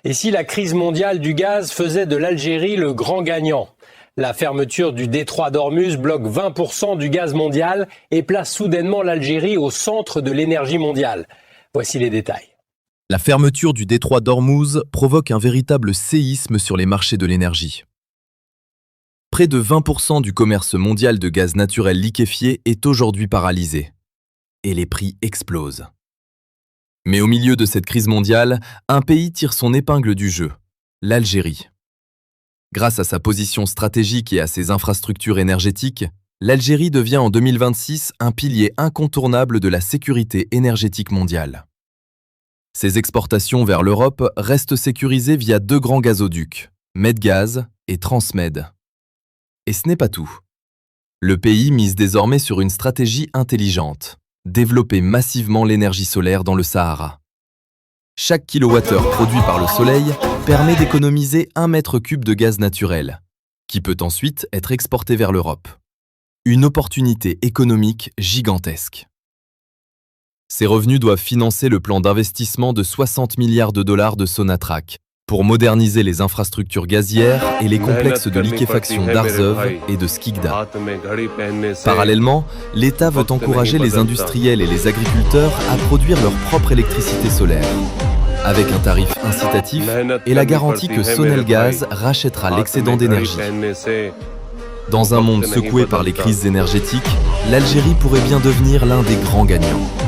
Et si la crise mondiale du gaz faisait de l'Algérie le grand gagnant? La fermeture du détroit d'Ormuz bloque 20% du gaz mondial et place soudainement l'Algérie au centre de l'énergie mondiale. Voici les détails. La fermeture du détroit d'Ormuz provoque un véritable séisme sur les marchés de l'énergie. Près de 20% du commerce mondial de gaz naturel liquéfié est aujourd'hui paralysé. Et les prix explosent. Mais au milieu de cette crise mondiale, un pays tire son épingle du jeu, l'Algérie. Grâce à sa position stratégique et à ses infrastructures énergétiques, l'Algérie devient en 2026 un pilier incontournable de la sécurité énergétique mondiale. Ses exportations vers l'Europe restent sécurisées via deux grands gazoducs, Medgaz et Transmed. Et ce n'est pas tout. Le pays mise désormais sur une stratégie intelligente, développer massivement l'énergie solaire dans le Sahara. Chaque kilowattheure produit par le soleil permet d'économiser 1 mètre cube de gaz naturel, qui peut ensuite être exporté vers l'Europe. Une opportunité économique gigantesque. Ces revenus doivent financer le plan d'investissement de 60 milliards de dollars de Sonatrach pour moderniser les infrastructures gazières et les complexes de liquéfaction d'Arzeuv et de Skikda. Parallèlement, l'État veut encourager les industriels et les agriculteurs à produire leur propre électricité solaire, avec un tarif incitatif et la garantie que Sonelgaz rachètera l'excédent d'énergie. Dans un monde secoué par les crises énergétiques, l'Algérie pourrait bien devenir l'un des grands gagnants.